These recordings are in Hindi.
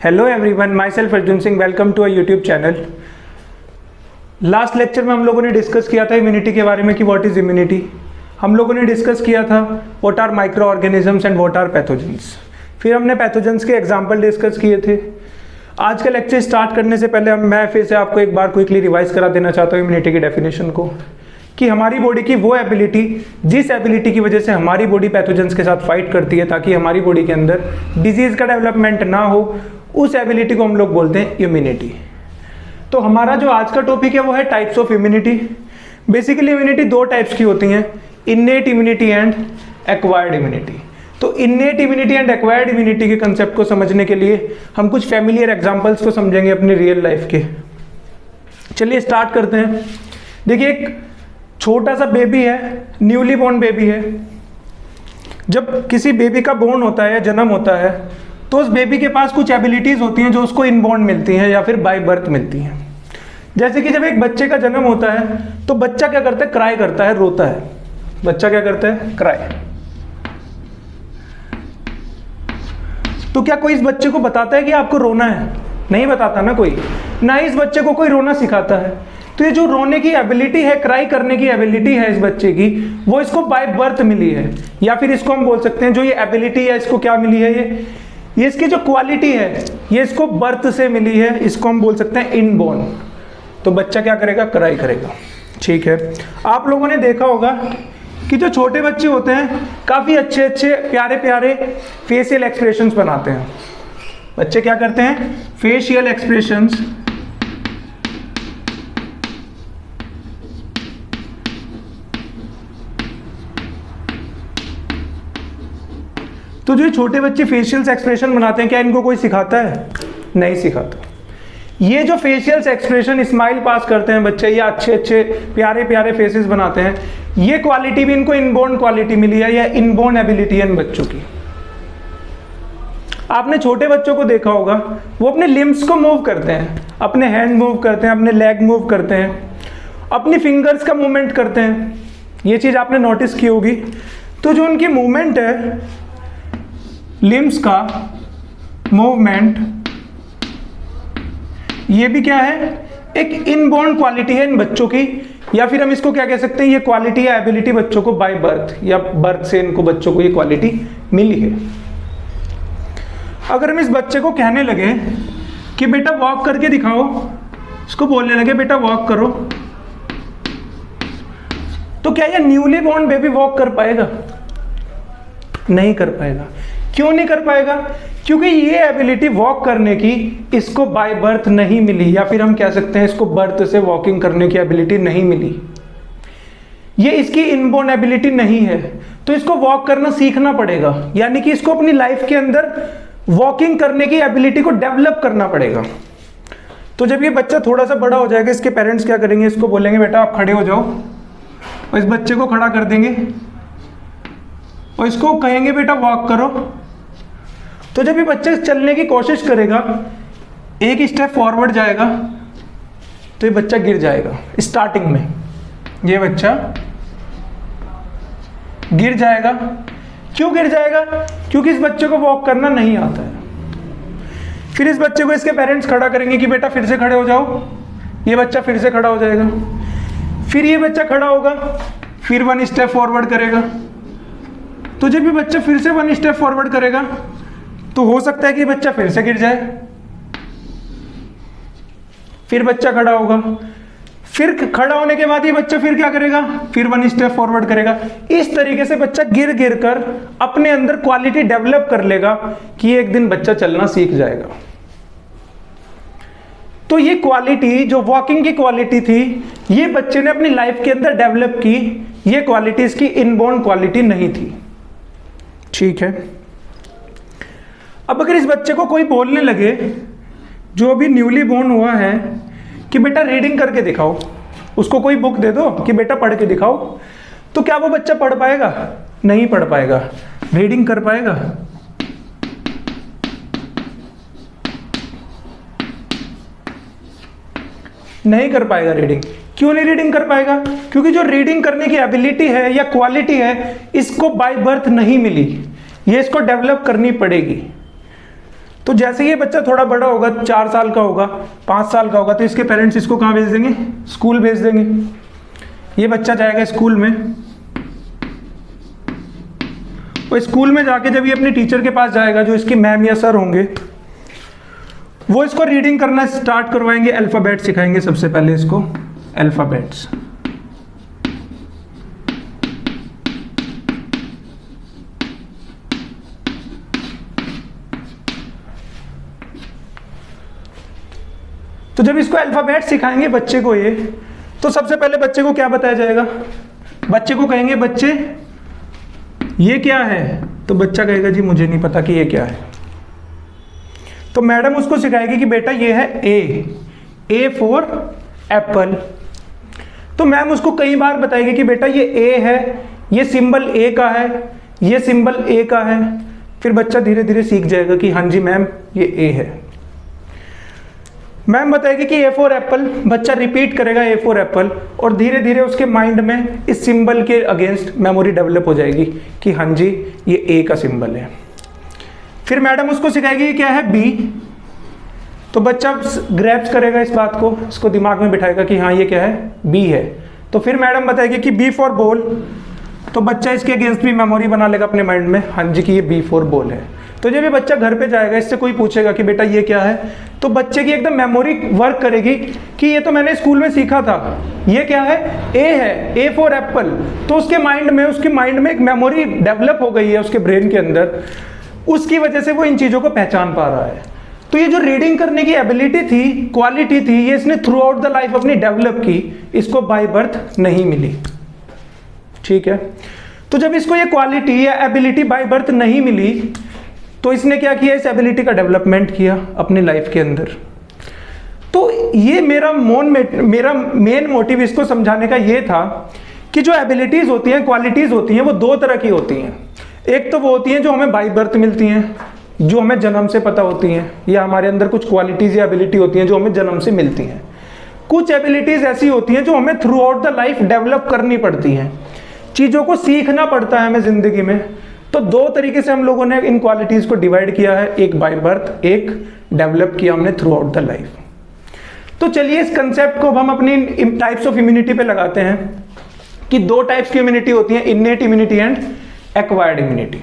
Hello everyone, myself Arjun Singh. Welcome to a YouTube channel. Last lecture में हम लोगों ने डिस्कस किया था इम्यूनिटी के बारे में कि व्हाट इज़ इम्यूनिटी। हम लोगों ने डिस्कस किया था what are micro organisms and what are pathogens. फिर हमने पैथोजेंस के एग्जाम्पल डिस्कस किए थे। आज का लेक्चर स्टार्ट करने से पहले मैं फिर से आपको एक बार क्विकली रिवाइज करा देना चाहता हूँ इम्यूनिटी की डेफिनेशन को, कि हमारी बॉडी की वो एबिलिटी जिस एबिलिटी की वजह से हमारी बॉडी पैथोजेंस के साथ फाइट करती है ताकि हमारी बॉडी के अंदर डिजीज का डेवलपमेंट ना हो, उस एबिलिटी को हम लोग बोलते हैं इम्यूनिटी। तो हमारा जो आज का टॉपिक है वो है types of immunity. Basically immunity दो टाइप्स की होती हैं, innate immunity and acquired immunity. तो innate immunity and acquired immunity के कंसेप्ट को समझने के लिए हम कुछ फैमिलियर एग्जांपल्स को समझेंगे अपने रियल लाइफ के। चलिए स्टार्ट करते हैं। देखिए, एक छोटा सा बेबी है, न्यूली बॉर्न बेबी है। जब किसी बेबी का बोर्न होता है, जन्म होता है, तो उस बेबी के पास कुछ एबिलिटीज होती हैं जो उसको इनबॉर्न मिलती हैं या फिर बाय बर्थ मिलती हैं। जैसे कि जब एक बच्चे का जन्म होता है तो बच्चा क्या करता है, क्राई करता है, रोता है। बच्चा क्या करता है, क्राई। तो क्या कोई इस बच्चे को बताता है कि आपको रोना है? नहीं बताता ना कोई, ना ही इस बच्चे को कोई रोना सिखाता है। तो ये जो रोने की एबिलिटी है, क्राई करने की एबिलिटी है इस बच्चे की, वो इसको बाय बर्थ मिली है। या फिर इसको हम बोल सकते हैं जो ये एबिलिटी है इसको क्या मिली है, ये इसकी जो क्वालिटी है ये इसको बर्थ से मिली है। इसको हम बोल सकते हैं इनबॉर्न। तो बच्चा क्या करेगा, क्राई करेगा। ठीक है, आप लोगों ने देखा होगा कि जो छोटे बच्चे होते हैं काफ़ी अच्छे अच्छे प्यारे प्यारे फेशियल एक्सप्रेशंस बनाते हैं। बच्चे क्या करते हैं, फेशियल एक्सप्रेशंस। तो जो छोटे बच्चे फेशियल एक्सप्रेशन बनाते हैं, क्या इनको कोई सिखाता है? नहीं सिखाता। ये जो फेशियल एक्सप्रेशन, स्माइल पास करते हैं बच्चे या अच्छे अच्छे प्यारे प्यारे फेसेस बनाते हैं, ये क्वालिटी भी इनको इनबॉर्न क्वालिटी मिली है या इनबॉर्न एबिलिटी है इन बच्चों की। आपने छोटे बच्चों को देखा होगा, वो अपने लिम्स को मूव करते हैं, अपने हैंड मूव करते हैं, अपने लेग मूव करते हैं, अपनी फिंगर्स का मूवमेंट करते हैं। ये चीज़ आपने नोटिस की होगी। तो जो उनकी मूवमेंट है, लिम्स का मूवमेंट, ये भी क्या है, एक इनबॉर्न क्वालिटी है इन बच्चों की। या फिर हम इसको क्या कह सकते हैं, ये क्वालिटी या एबिलिटी बच्चों को बाय बर्थ या बर्थ से इनको बच्चों को ये क्वालिटी मिली है। अगर हम इस बच्चे को कहने लगे कि बेटा वॉक करके दिखाओ, इसको बोलने लगे बेटा वॉक करो, तो क्या ये न्यूली बॉर्न बेबी वॉक कर पाएगा? नहीं कर पाएगा। क्यों नहीं कर पाएगा? क्योंकि ये एबिलिटी वॉक करने की इसको बाय बर्थ नहीं मिली, या फिर हम कह सकते हैं इसको बर्थ से वॉकिंग करने की एबिलिटी नहीं मिली। ये इसकी इनबॉर्न एबिलिटी नहीं है, तो इसको वॉक करना सीखना पड़ेगा। यानी कि इसको अपनी लाइफ के अंदर वॉकिंग करने की एबिलिटी को डेवलप करना पड़ेगा। तो जब ये बच्चा थोड़ा सा बड़ा हो जाएगा, इसके पेरेंट्स क्या करेंगे, इसको बोलेंगे बेटा आप खड़े हो जाओ, और इस बच्चे को खड़ा कर देंगे और इसको कहेंगे बेटा वॉक करो। तो जब ये बच्चा चलने की कोशिश करेगा, एक स्टेप फॉरवर्ड जाएगा, तो ये बच्चा गिर जाएगा। स्टार्टिंग में ये बच्चा गिर जाएगा। क्यों गिर जाएगा? क्योंकि इस बच्चे को वॉक करना नहीं आता है। फिर इस बच्चे को इसके पेरेंट्स खड़ा करेंगे कि बेटा फिर से खड़े हो जाओ, ये बच्चा फिर से खड़ा हो जाएगा। फिर ये बच्चा खड़ा होगा, फिर 1 स्टेप फॉरवर्ड करेगा। तो जब ये बच्चा फिर से 1 स्टेप फॉरवर्ड करेगा, तो हो सकता है कि बच्चा फिर से गिर जाए। फिर बच्चा खड़ा होगा, फिर खड़ा होने के बाद ये बच्चा फिर क्या करेगा, फिर 1 स्टेप फॉरवर्ड करेगा। इस तरीके से बच्चा गिर गिर कर अपने अंदर क्वालिटी डेवलप कर लेगा कि एक दिन बच्चा चलना सीख जाएगा। तो ये क्वालिटी जो वॉकिंग की क्वालिटी थी, ये बच्चे ने अपनी लाइफ के अंदर डेवलप की। ये क्वालिटी इसकी इनबॉर्न क्वालिटी नहीं थी। ठीक है, अब अगर इस बच्चे को कोई बोलने लगे जो अभी न्यूली बोर्न हुआ है कि बेटा रीडिंग करके दिखाओ, उसको कोई बुक दे दो कि बेटा पढ़ के दिखाओ, तो क्या वो बच्चा पढ़ पाएगा? नहीं पढ़ पाएगा। रीडिंग कर पाएगा? नहीं कर पाएगा रीडिंग। क्यों नहीं रीडिंग कर पाएगा? क्योंकि जो रीडिंग करने की एबिलिटी है या क्वालिटी है, इसको बाय बर्थ नहीं मिली, ये इसको डेवलप करनी पड़ेगी। तो जैसे ही ये बच्चा थोड़ा बड़ा होगा, 4 साल का होगा, 5 साल का होगा, तो इसके पेरेंट्स इसको कहाँ भेज देंगे? स्कूल भेज देंगे। ये बच्चा जाएगा स्कूल में, और स्कूल में जाके जब ये अपने टीचर के पास जाएगा, जो इसकी मैम या सर होंगे, वो इसको रीडिंग करना स्टार्ट करवाएंगे, अल्फ़ाबेट सिखाएंगे सबसे पहले इसको, अल्फ़ाबेट्स। तो जब इसको अल्फ़ाबेट सिखाएंगे बच्चे को ये, तो सबसे पहले बच्चे को क्या बताया जाएगा? बच्चे को कहेंगे बच्चे ये क्या है? तो बच्चा कहेगा जी मुझे नहीं पता कि ये क्या है। तो मैडम उसको सिखाएगी कि बेटा ये है ए फॉर एप्पल। तो मैम उसको कई बार बताएगी कि बेटा ये ए है, ये सिंबल ए का है, ये सिंबल ए का है। फिर बच्चा धीरे धीरे सीख जाएगा कि हाँ जी मैम ये ए है। मैम बताएगी कि ए फॉर एप्पल, बच्चा रिपीट करेगा ए फॉर एप्पल, और धीरे धीरे उसके माइंड में इस सिंबल के अगेंस्ट मेमोरी डेवलप हो जाएगी कि हाँ जी ये ए का सिंबल है। फिर मैडम उसको सिखाएगी ये क्या है? बी। तो बच्चा ग्रैप्स करेगा इस बात को, इसको दिमाग में बिठाएगा कि हाँ ये क्या है? बी है। तो फिर मैडम बताएगी कि बी फॉर बॉल। तो बच्चा इसके अगेंस्ट भी मेमोरी बना लेगा अपने माइंड में, हाँ जी कि ये बी फॉर बॉल है। तो जब ये बच्चा घर पे जाएगा, इससे कोई पूछेगा कि बेटा ये क्या है, तो बच्चे की एकदम मेमोरी वर्क करेगी कि ये तो मैंने स्कूल में सीखा था, ये क्या है? ए है, ए फॉर एप्पल। तो उसके माइंड में एक मेमोरी डेवलप हो गई है उसके ब्रेन के अंदर, उसकी वजह से वो इन चीज़ों को पहचान पा रहा है। तो ये जो रीडिंग करने की एबिलिटी थी, क्वालिटी थी, ये इसने थ्रू आउट द लाइफ अपनी डेवलप की, इसको बाय बर्थ नहीं मिली। ठीक है, तो जब इसको ये क्वालिटी या एबिलिटी बाय बर्थ नहीं मिली, तो इसने क्या किया? इस एबिलिटी का डेवलपमेंट किया अपनी लाइफ के अंदर। तो ये मेरा मेन मोटिव इसको समझाने का ये था कि जो एबिलिटीज होती हैं, क्वालिटीज होती हैं, वो 2 तरह की होती हैं। एक तो वो होती हैं जो हमें बाय बर्थ मिलती हैं, जो हमें जन्म से पता होती हैं, या हमारे अंदर कुछ क्वालिटीज या एबिलिटी होती हैं जो हमें जन्म से मिलती हैं। कुछ एबिलिटीज ऐसी होती हैं जो हमें through out the life develop करनी पड़ती हैं, चीज़ों को सीखना पड़ता है हमें ज़िंदगी में। तो 2 तरीके से हम लोगों ने इन क्वालिटीज़ को डिवाइड किया है, एक बाय बर्थ, एक डेवलप किया हमने थ्रू आउट द लाइफ। तो चलिए इस कंसेप्ट को हम अपनी टाइप्स ऑफ इम्यूनिटी पे लगाते हैं कि 2 टाइप्स की इम्यूनिटी होती है, innate immunity and acquired immunity.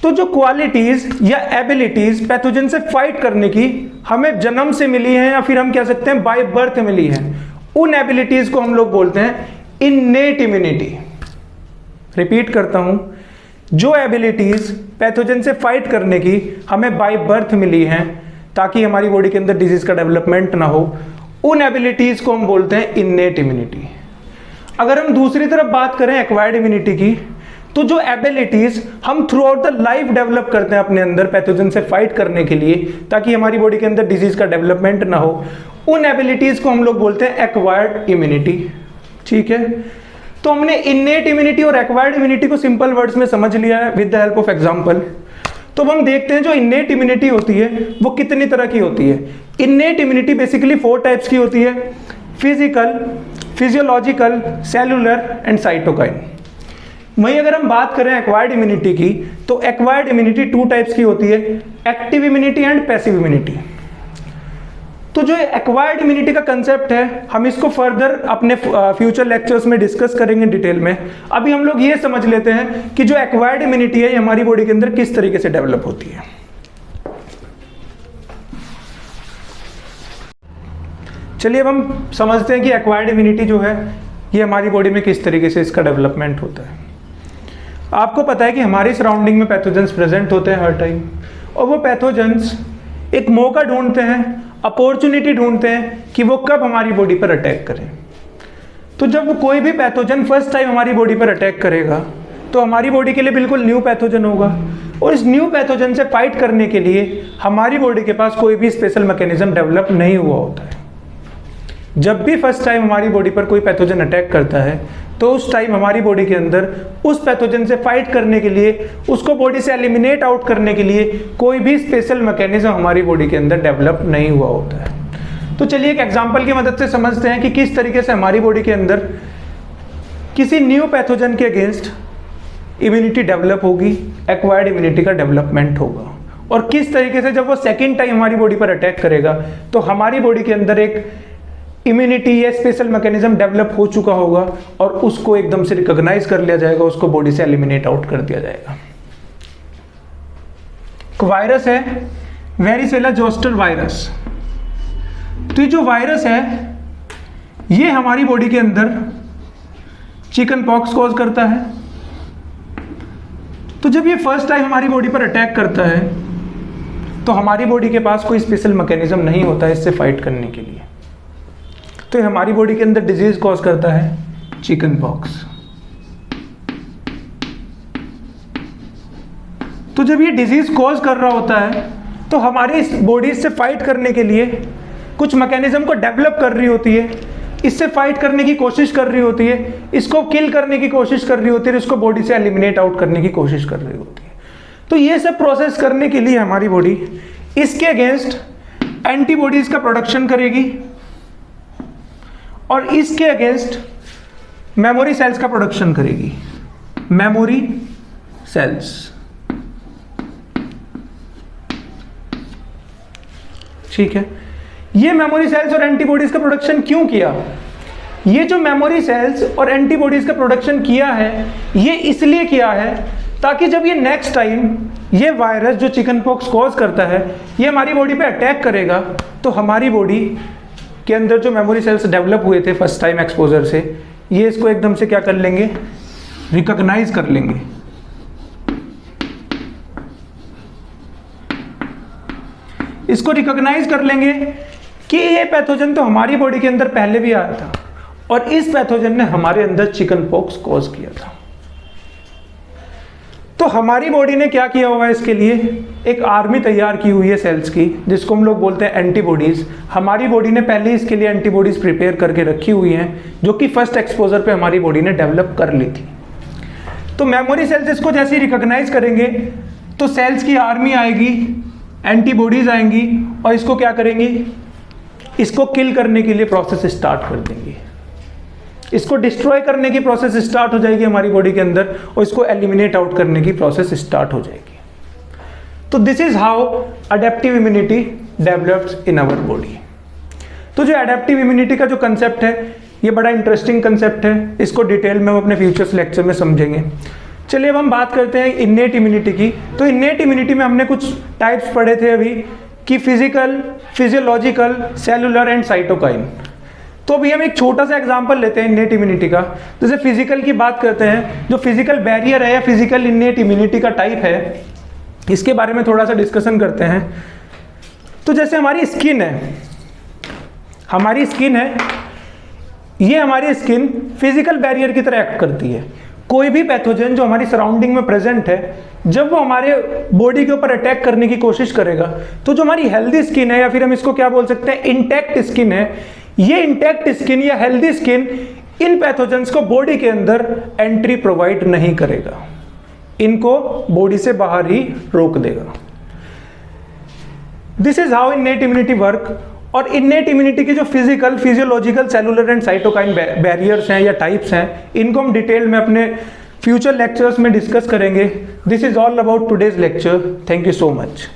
तो जो क्वालिटीज या एबिलिटीज पैथोजन से फाइट करने की हमें जन्म से मिली है, या फिर हम कह सकते हैं बाय बर्थ मिली है, उन एबिलिटीज को हम लोग बोलते हैं इन्नेट इम्यूनिटी। रिपीट करता हूं, जो एबिलिटीज पैथोजन से फाइट करने की हमें बाय बर्थ मिली हैं ताकि हमारी बॉडी के अंदर डिजीज का डेवलपमेंट ना हो, उन एबिलिटीज को हम बोलते हैं इन्नेट इम्यूनिटी। अगर हम दूसरी तरफ बात करें एक्वायर्ड इम्यूनिटी की, तो जो एबिलिटीज हम through out the life develop करते हैं अपने अंदर पैथोजन से फाइट करने के लिए ताकि हमारी बॉडी के अंदर डिजीज का डेवलपमेंट ना हो, उन एबिलिटीज को हम लोग बोलते हैं एक्वायर्ड इम्यूनिटी। ठीक है, तो हमने इन्नेट इम्यूनिटी और एक्वायर्ड इम्यूनिटी को सिंपल वर्ड्स में समझ लिया है with the help of example. तो हम देखते हैं जो इन्नेट इम्यूनिटी होती है वो कितनी तरह की होती है। इन्नेट इम्यूनिटी बेसिकली 4 टाइप्स की होती है, physical, physiological, cellular and cytokine. वहीं अगर हम बात करें एक्वायर्ड इम्यूनिटी की, तो एक्वायर्ड इम्यूनिटी 2 टाइप्स की होती है, active immunity and passive immunity. तो जो एक्वायर्ड इम्यूनिटी का कंसेप्ट है, हम इसको फर्दर अपने फ्यूचर लेक्चर्स में डिस्कस करेंगे डिटेल में। अभी हम लोग ये समझ लेते हैं कि जो एक्वायर्ड इम्यूनिटी है ये हमारी बॉडी के अंदर किस तरीके से डेवलप होती है। चलिए अब हम समझते हैं कि एक्वायर्ड इम्यूनिटी जो है ये हमारी बॉडी में किस तरीके से इसका डेवलपमेंट होता है। आपको पता है कि हमारी सराउंडिंग में पैथोजेंस प्रेजेंट होते हैं हर टाइम, और वो पैथोजेंस एक मौका ढूंढते हैं, अपॉर्चुनिटी ढूंढते हैं कि वो कब हमारी बॉडी पर अटैक करें। तो जब कोई भी पैथोजन फर्स्ट टाइम हमारी बॉडी पर अटैक करेगा तो हमारी बॉडी के लिए बिल्कुल न्यू पैथोजन होगा, और इस न्यू पैथोजन से फाइट करने के लिए हमारी बॉडी के पास कोई भी स्पेशल मैकेनिज्म डेवलप नहीं हुआ होता है। जब भी फर्स्ट टाइम हमारी बॉडी पर कोई पैथोजन अटैक करता है तो उस टाइम हमारी बॉडी के अंदर उस पैथोजन से फाइट करने के लिए, उसको बॉडी से एलिमिनेट आउट करने के लिए कोई भी स्पेशल मैकेनिज्म हमारी बॉडी के अंदर डेवलप नहीं हुआ होता है। तो चलिए एक एग्जांपल की मदद से समझते हैं कि किस तरीके से हमारी बॉडी के अंदर किसी न्यू पैथोजन के अगेंस्ट इम्यूनिटी डेवलप होगी, एक्वायर्ड इम्यूनिटी का डेवलपमेंट होगा। और किस तरीके से जब वो सेकेंड टाइम हमारी बॉडी पर अटैक करेगा तो हमारी बॉडी के अंदर एक इम्यूनिटी या स्पेशल मैकेनिज्म डेवलप हो चुका होगा और उसको एकदम से रिकॉग्नाइज कर लिया जाएगा, उसको बॉडी से एलिमिनेट आउट कर दिया जाएगा। वायरस है वेरिसेला जोस्टर वायरस। तो ये जो वायरस है ये हमारी बॉडी के अंदर चिकन पॉक्स कॉज करता है। तो जब ये फर्स्ट टाइम हमारी बॉडी पर अटैक करता है तो हमारी बॉडी के पास कोई स्पेशल मैकेनिज्म नहीं होता है इससे फाइट करने के लिए, तो ये हमारी बॉडी के अंदर डिजीज कॉज करता है चिकन पॉक्स। तो जब ये डिजीज कॉज कर रहा होता है तो हमारी बॉडी इससे फाइट करने के लिए कुछ मैकेनिज्म को डेवलप कर रही होती है, इससे फाइट करने की कोशिश कर रही होती है, इसको किल करने की कोशिश कर रही होती है, इसको बॉडी से एलिमिनेट आउट करने की कोशिश कर रही होती है। तो ये सब प्रोसेस करने के लिए हमारी बॉडी इसके अगेंस्ट एंटीबॉडीज का प्रोडक्शन करेगी और इसके अगेंस्ट मेमोरी सेल्स का प्रोडक्शन करेगी। मेमोरी सेल्स, ठीक है। ये मेमोरी सेल्स और एंटीबॉडीज का प्रोडक्शन क्यों किया? ये जो मेमोरी सेल्स और एंटीबॉडीज का प्रोडक्शन किया है ये इसलिए किया है ताकि जब ये नेक्स्ट टाइम ये वायरस जो चिकन पॉक्स कॉज करता है ये हमारी बॉडी पे अटैक करेगा तो हमारी बॉडी के अंदर जो मेमोरी सेल्स डेवलप हुए थे फर्स्ट टाइम एक्सपोजर से ये इसको एकदम से क्या कर लेंगे, रिकॉग्नाइज कर लेंगे। इसको रिकॉग्नाइज कर लेंगे कि ये पैथोजन तो हमारी बॉडी के अंदर पहले भी आया था और इस पैथोजन ने हमारे अंदर चिकन पॉक्स कॉज किया था। तो हमारी बॉडी ने क्या किया हुआ है, इसके लिए एक आर्मी तैयार की हुई है सेल्स की जिसको हम लोग बोलते हैं एंटीबॉडीज। हमारी बॉडी ने पहले इसके लिए एंटीबॉडीज प्रिपेयर करके रखी हुई हैं जो कि फर्स्ट एक्सपोजर पे हमारी बॉडी ने डेवलप कर ली थी। तो मेमोरी सेल्स इसको जैसे ही रिकॉग्नाइज करेंगे तो सेल्स की आर्मी आएगी, एंटीबॉडीज आएंगी और इसको क्या करेंगी, इसको किल करने के लिए प्रोसेस स्टार्ट कर देंगी, इसको डिस्ट्रॉय करने की प्रोसेस स्टार्ट हो जाएगी हमारी बॉडी के अंदर और इसको एलिमिनेट आउट करने की प्रोसेस स्टार्ट हो जाएगी। तो this is how adaptive immunity develops in our body. तो जो एडेप्टिव इम्यूनिटी का जो कंसेप्ट है ये बड़ा इंटरेस्टिंग कंसेप्ट है, इसको डिटेल में हम अपने फ्यूचर्स लेक्चर में समझेंगे। चलिए अब हम बात करते हैं इन्नेट इम्यूनिटी की। तो इन्नेट इम्यूनिटी में हमने कुछ टाइप्स पढ़े थे अभी कि physical, physiological, cellular and cytokine. तो अभी हम एक छोटा सा एग्जांपल लेते हैं इन्नेट इम्यूनिटी का। जैसे फिजिकल की बात करते हैं, जो फिजिकल बैरियर है या फिजिकल इन्नेट इम्यूनिटी का टाइप है इसके बारे में थोड़ा सा डिस्कशन करते हैं। तो जैसे हमारी स्किन है, हमारी स्किन है, ये हमारी स्किन फिजिकल बैरियर की तरह एक्ट करती है। कोई भी पैथोजन जो हमारी सराउंडिंग में प्रेजेंट है जब वो हमारे बॉडी के ऊपर अटैक करने की कोशिश करेगा तो जो हमारी हेल्दी स्किन है या फिर हम इसको क्या बोल सकते हैं इंटैक्ट स्किन है, ये इंटैक्ट स्किन या हेल्दी स्किन इन पैथोजेंस को बॉडी के अंदर एंट्री प्रोवाइड नहीं करेगा, इनको बॉडी से बाहर ही रोक देगा। This is how innate immunity work. और इन्नेट इम्यूनिटी की जो physical, physiological, cellular and cytokine barriers हैं या टाइप्स हैं इनको हम डिटेल में अपने फ्यूचर लेक्चर्स में डिस्कस करेंगे। This is all about today's lecture. Thank you so much.